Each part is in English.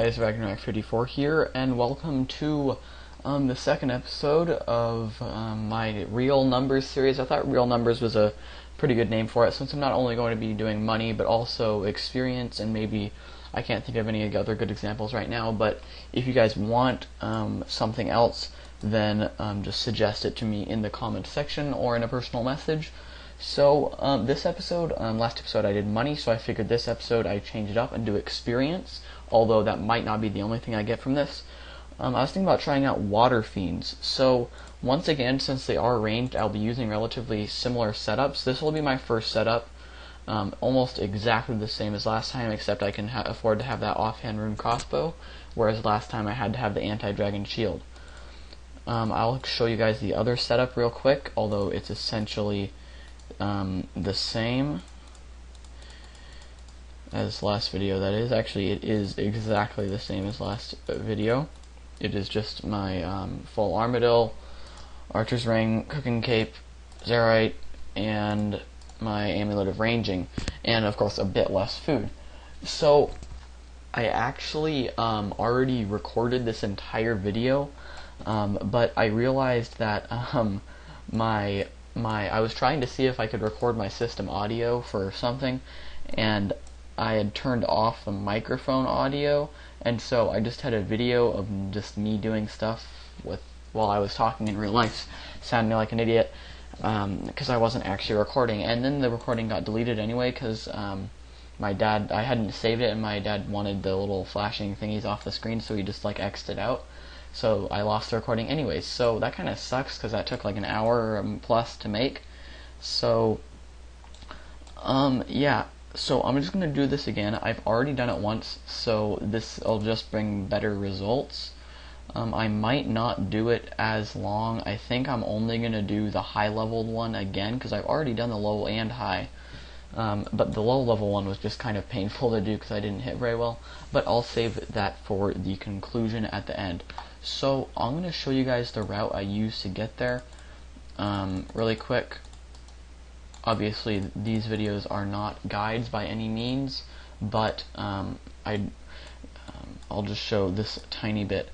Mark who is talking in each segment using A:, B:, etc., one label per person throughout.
A: guys, Ragnarok54 here, and welcome to the second episode of my Real Numbers series. I thought Real Numbers was a pretty good name for it, since I'm not only going to be doing money, but also experience, and maybe I can't think of any other good examples right now, but if you guys want something else, then just suggest it to me in the comment section or in a personal message. So this episode, last episode I did money, so I figured this episode I change it up and do experience, although that might not be the only thing I get from this. I was thinking about trying out Waterfiends. So once again, since they are ranged, I'll be using relatively similar setups. This will be my first setup, almost exactly the same as last time, except I can afford to have that offhand rune crossbow, whereas last time I had to have the anti-dragon shield. I'll show you guys the other setup real quick, although it's essentially the same as last video. That is, actually it is exactly the same as last video. It is just my full armadillo, archer's ring, cooking cape, Zerite, and my amulet of ranging, and of course a bit less food. So I actually already recorded this entire video, but I realized that I was trying to see if I could record my system audio for something, and I had turned off the microphone audio, and so I just had a video of just me doing stuff while I was talking in real life, sounding like an idiot, because I wasn't actually recording. And then the recording got deleted anyway, because my dad, I hadn't saved it, and my dad wanted the little flashing thingies off the screen, so he just like X'd it out. So I lost the recording anyways, so that kind of sucks, because that took like an hour plus to make. So yeah, so I'm just going to do this again. I've already done it once, so this will just bring better results. I might not do it as long. I think I'm only going to do the high leveled one again, because I've already done the low and high. But the low level one was just kind of painful to do because I didn't hit very well, but I'll save that for the conclusion at the end. So I'm going to show you guys the route I used to get there really quick. Obviously these videos are not guides by any means, but I'll just show this tiny bit,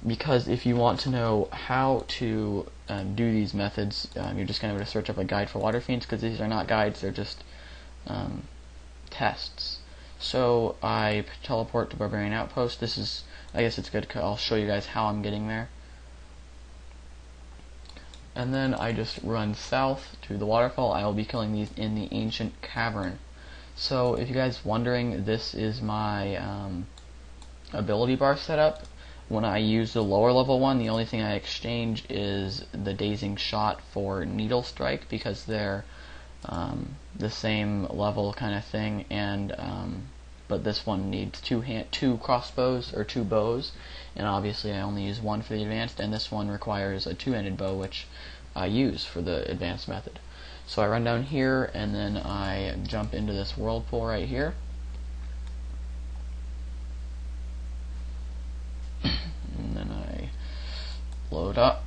A: because if you want to know how to do these methods, you're just going to have to search up a guide for Waterfiends, because these are not guides, they're just tests. So I teleport to Barbarian Outpost. This is, I guess it's good, I'll show you guys how I'm getting there. And then I just run south to the waterfall. I will be killing these in the ancient cavern. So if you guys wondering, this is my ability bar setup. When I use the lower level one, the only thing I exchange is the dazing shot for needle strike, because they're the same level kind of thing, and but this one needs two crossbows, or two bows, and obviously I only use one for the advanced, and this one requires a two-handed bow, which I use for the advanced method. So I run down here, and then I jump into this whirlpool right here. And then I load up,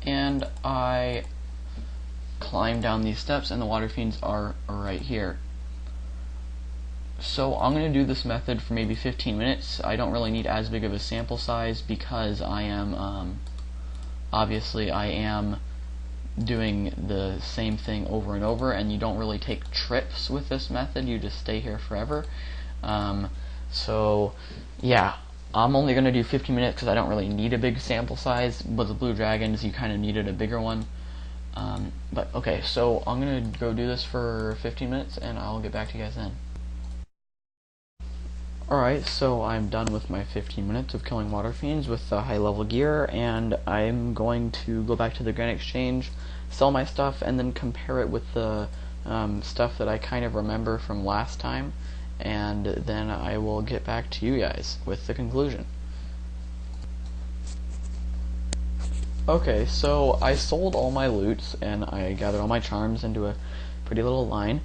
A: and I climb down these steps, and the Waterfiends are right here. So I'm going to do this method for maybe 15 minutes. I don't really need as big of a sample size, because I am obviously I am doing the same thing over and over, and you don't really take trips with this method, you just stay here forever. So yeah, I'm only going to do 15 minutes because I don't really need a big sample size. With the blue dragons, you kind of needed a bigger one. But okay, so I'm going to go do this for 15 minutes, and I'll get back to you guys then. Alright, so I'm done with my 15 minutes of killing Waterfiends with the high level gear, and I'm going to go back to the Grand Exchange, sell my stuff, and then compare it with the stuff that I kind of remember from last time, and then I will get back to you guys with the conclusion. Okay, so I sold all my loots, and I gathered all my charms into a pretty little line,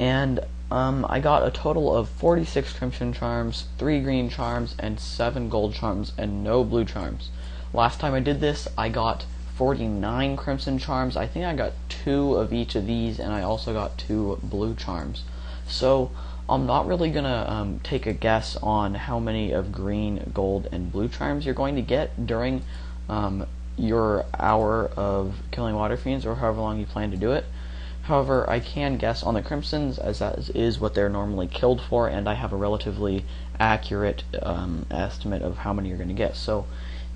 A: and I got a total of 46 crimson charms, 3 green charms, and 7 gold charms, and no blue charms. Last time I did this, I got 49 crimson charms. I think I got 2 of each of these, and I also got 2 blue charms. So I'm not really gonna take a guess on how many of green, gold, and blue charms you're going to get during your hour of killing Waterfiends, or however long you plan to do it. However, I can guess on the crimsons, as that is what they're normally killed for, and I have a relatively accurate estimate of how many you're going to get. So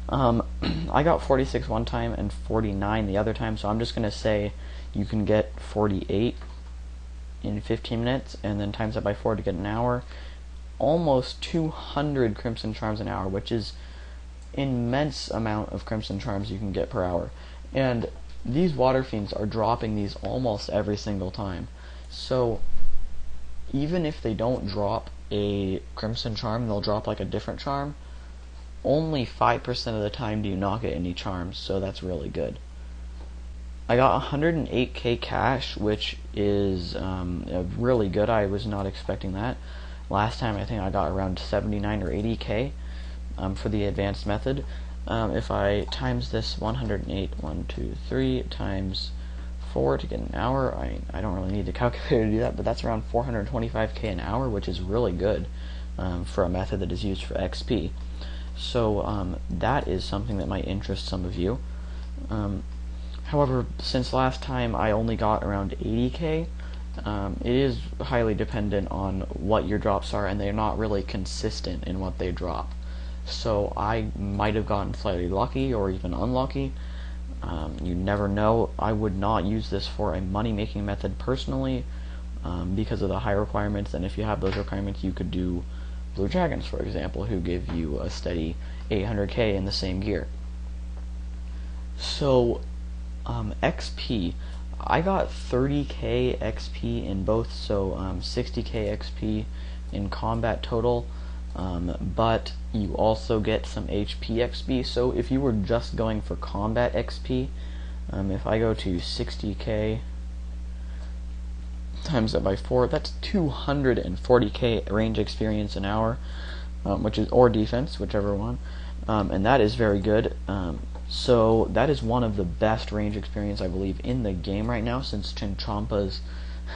A: I got 46 one time and 49 the other time, so I'm just going to say you can get 48 in 15 minutes, and then times that by 4 to get an hour. Almost 200 crimson charms an hour, which is immense amount of crimson charms you can get per hour. And these Waterfiends are dropping these almost every single time. So even if they don't drop a crimson charm, they'll drop like a different charm. Only 5% of the time do you not get any charms, so that's really good. I got 108k cash, which is really good. I was not expecting that. Last time I think I got around 79 or 80k for the advanced method. If I times this 108, times 4 to get an hour, I don't really need the calculator to do that, but that's around 425k an hour, which is really good for a method that is used for XP. So that is something that might interest some of you. However, since last time I only got around 80k, it is highly dependent on what your drops are, and they're not really consistent in what they drop. So I might have gotten slightly lucky or even unlucky. You never know. I would not use this for a money-making method personally because of the high requirements, and if you have those requirements, you could do Blue Dragons, for example, who give you a steady 800k in the same gear. So XP, I got 30k XP in both, so 60k XP in combat total, but you also get some HP XP. So if you were just going for combat XP, if I go to 60k times that by 4, that's 240k range experience an hour, which is, or defense, whichever one, and that is very good. So that is one of the best range experience, I believe, in the game right now, since Chinchampas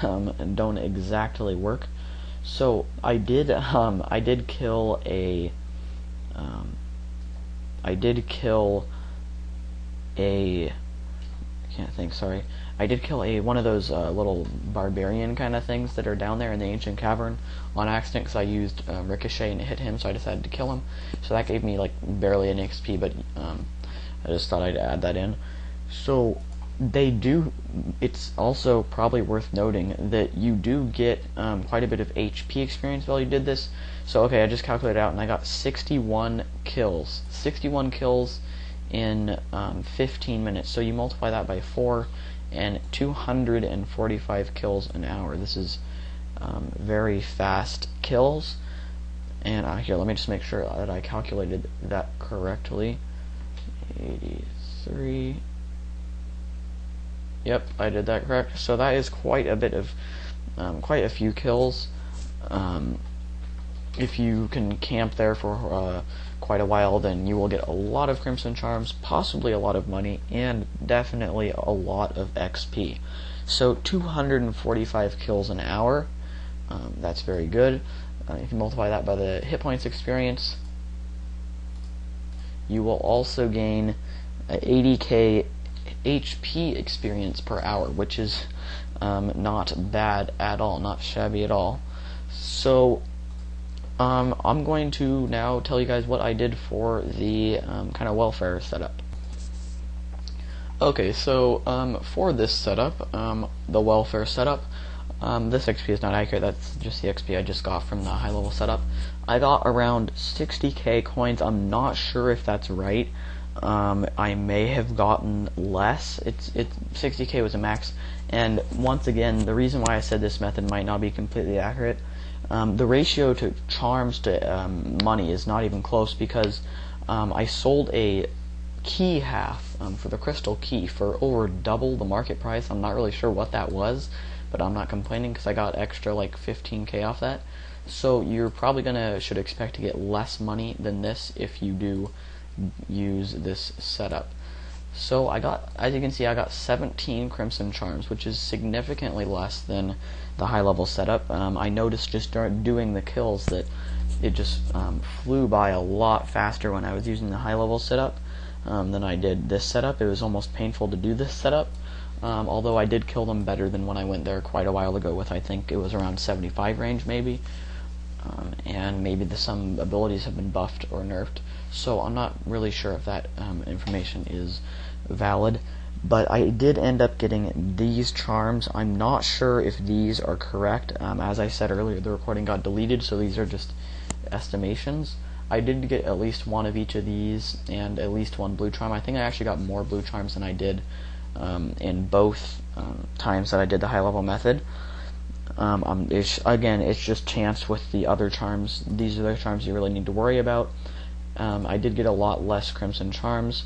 A: don't exactly work. So I did kill a one of those little barbarian kind of things that are down there in the ancient cavern on accident, because I used ricochet and it hit him, so I decided to kill him. So that gave me like barely an XP, but I just thought I'd add that in. So they do, it's also probably worth noting that you do get quite a bit of HP experience while you did this. So okay, I just calculated out and I got 61 kills. 61 kills in 15 minutes. So you multiply that by 4 and 245 kills an hour. This is very fast kills. And here, let me just make sure that I calculated that correctly. 83. Yep, I did that correct. So that is quite a bit of, quite a few kills. If you can camp there for quite a while, then you will get a lot of Crimson Charms, possibly a lot of money, and definitely a lot of XP. So 245 kills an hour, that's very good. If you multiply that by the hit points experience, you will also gain 80k HP experience per hour, which is not bad at all, not shabby at all. So I'm going to now tell you guys what I did for the kind of welfare setup. Okay, so for this setup, the welfare setup, this XP is not accurate, that's just the XP I just got from the high level setup. I got around 60k coins. I'm not sure if that's right. I may have gotten less. It's 60k was a max, and once again, the reason why I said this method might not be completely accurate, the ratio to charms to money is not even close, because I sold a key half for the crystal key for over double the market price. I'm not really sure what that was, but I'm not complaining because I got extra like 15k off that. So you're probably should expect to get less money than this if you do use this setup. So I got, as you can see, I got 17 Crimson Charms, which is significantly less than the high level setup. I noticed just during doing the kills that it just flew by a lot faster when I was using the high level setup than I did this setup. It was almost painful to do this setup, although I did kill them better than when I went there quite a while ago with, I think it was around 75 range maybe. And maybe some abilities have been buffed or nerfed, so I'm not really sure if that information is valid. But I did end up getting these charms. I'm not sure if these are correct. As I said earlier, the recording got deleted, so these are just estimations. I did get at least one of each of these and at least one blue charm. I think I actually got more blue charms than I did in both times that I did the high level method. Again, it's just chance with the other charms. These are the charms you really need to worry about. I did get a lot less Crimson Charms.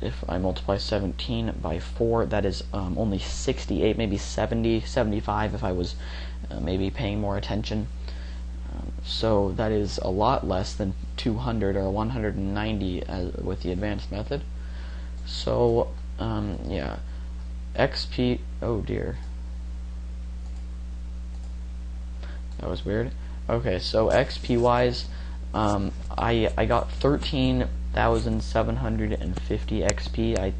A: If I multiply 17 by 4, that is only 68, maybe 70, 75 if I was maybe paying more attention. So that is a lot less than 200 or 190 with the advanced method. So, yeah. XP, oh dear. That was weird. Okay, so XP wise, I got 13,750 XP.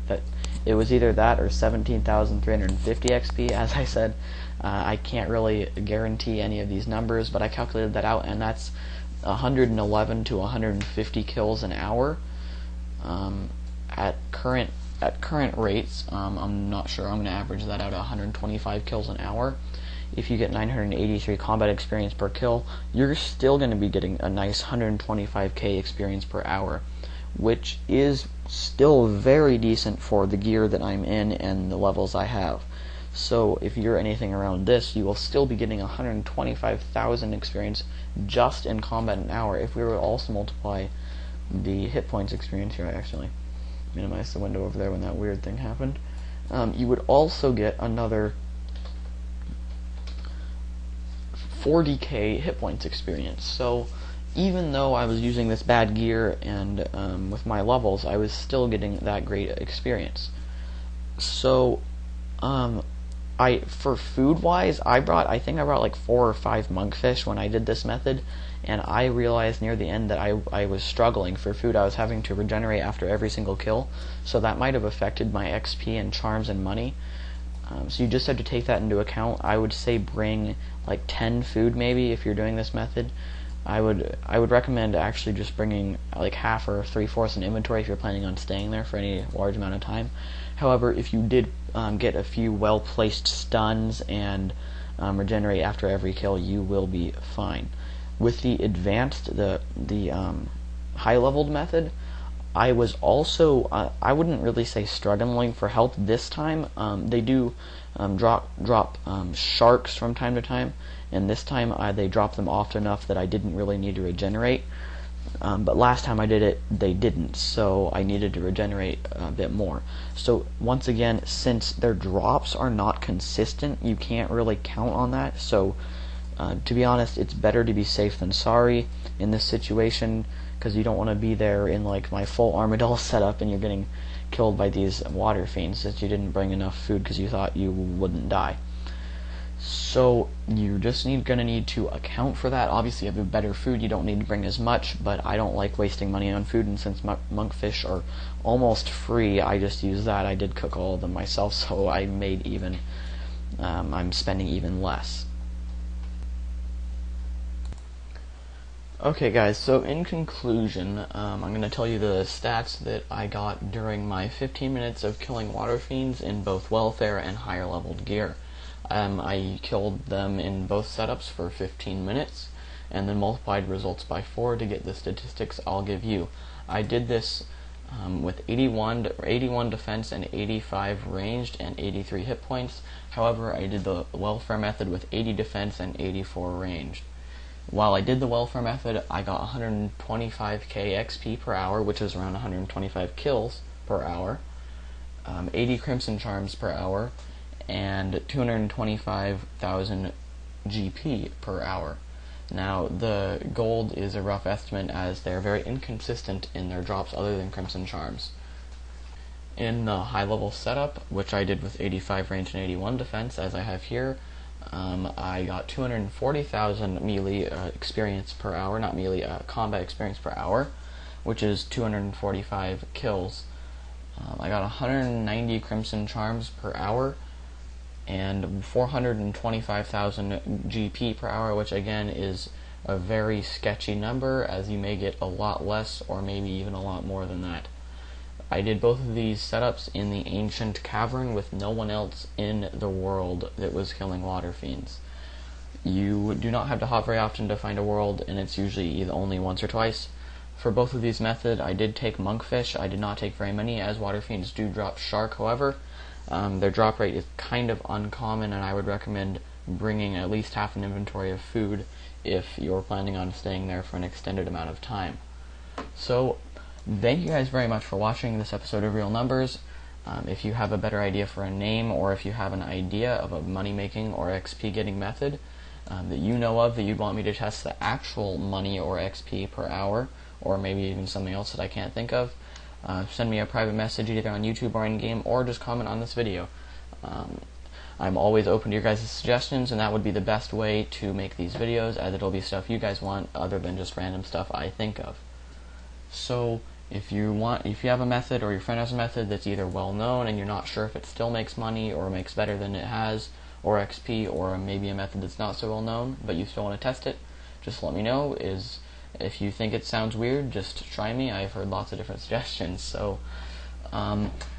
A: It was either that or 17,350 XP. As I said, I can't really guarantee any of these numbers, but I calculated that out, and that's 111 to 150 kills an hour. At current rates, I'm not sure. I'm going to average that out at 125 kills an hour. If you get 983 combat experience per kill, you're still going to be getting a nice 125k experience per hour, which is still very decent for the gear that I'm in and the levels I have. So if you're anything around this, you will still be getting 125,000 experience just in combat an hour. If we were to also multiply the hit points experience here, I actually minimized the window over there when that weird thing happened, you would also get another 40k hit points experience. So even though I was using this bad gear and with my levels, I was still getting that great experience. So for food wise, I think I brought like 4 or 5 monkfish when I did this method, and I realized near the end that I was struggling for food. I was having to regenerate after every single kill, so that might have affected my XP and charms and money. So you just have to take that into account. I would say bring like 10 food maybe if you're doing this method. I would recommend actually just bringing like half or 3/4 in inventory if you're planning on staying there for any large amount of time. However, if you did get a few well-placed stuns and regenerate after every kill, you will be fine. With the advanced, the high-leveled method, I was also, I wouldn't really say struggling for health this time. They do drop sharks from time to time, and this time they dropped them often enough that I didn't really need to regenerate. But last time I did it, they didn't, so I needed to regenerate a bit more. So once again, since their drops are not consistent, you can't really count on that. So to be honest, it's better to be safe than sorry in this situation, because you don't want to be there in like my full Armadillo setup and you're getting killed by these Waterfiends since you didn't bring enough food because you thought you wouldn't die. So you're just gonna need to account for that. Obviously, if you have better food, you don't need to bring as much, but I don't like wasting money on food, and since monkfish are almost free, I just use that. I did cook all of them myself, so I made even, I'm spending even less. Okay guys, so in conclusion, I'm going to tell you the stats that I got during my 15 minutes of killing Waterfiends in both welfare and higher leveled gear. I killed them in both setups for 15 minutes, and then multiplied results by 4 to get the statistics I'll give you. I did this with 81 defense and 85 ranged and 83 hit points. However, I did the welfare method with 80 defense and 84 ranged. While I did the welfare method, I got 125k XP per hour, which is around 125 kills per hour, 80 Crimson Charms per hour, and 225,000 GP per hour. Now, the gold is a rough estimate as they're very inconsistent in their drops other than Crimson Charms. in the high level setup, which I did with 85 range and 81 defense, as I have here, I got 240,000 melee experience per hour, not melee, combat experience per hour, which is 245 kills. I got 190 Crimson Charms per hour, and 425,000 GP per hour, which again is a very sketchy number, as you may get a lot less or maybe even a lot more than that. I did both of these setups in the ancient cavern with no one else in the world that was killing Waterfiends. You do not have to hop very often to find a world, and it's usually either only once or twice. For both of these methods, I did take monkfish. I did not take very many, as Waterfiends do drop shark, however. Their drop rate is kind of uncommon, and I would recommend bringing at least half an inventory of food if you're planning on staying there for an extended amount of time. So, thank you guys very much for watching this episode of Real Numbers. If you have a better idea for a name, or if you have an idea of a money-making or XP getting method that you know of that you'd want me to test the actual money or XP per hour, or maybe even something else that I can't think of, send me a private message either on YouTube or in-game, or just comment on this video. I'm always open to your guys' suggestions, and that would be the best way to make these videos, as it'll be stuff you guys want other than just random stuff I think of. So if you have a method, or your friend has a method that's either well known and you're not sure if it still makes money or makes better than it has, or XP, or maybe a method that's not so well known but you still want to test it, just let me know. If you think it sounds weird, just try me. I've heard lots of different suggestions. So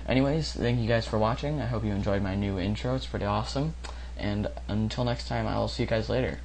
A: anyways, thank you guys for watching. I hope you enjoyed my new intro. It's pretty awesome, and until next time, I'll see you guys later.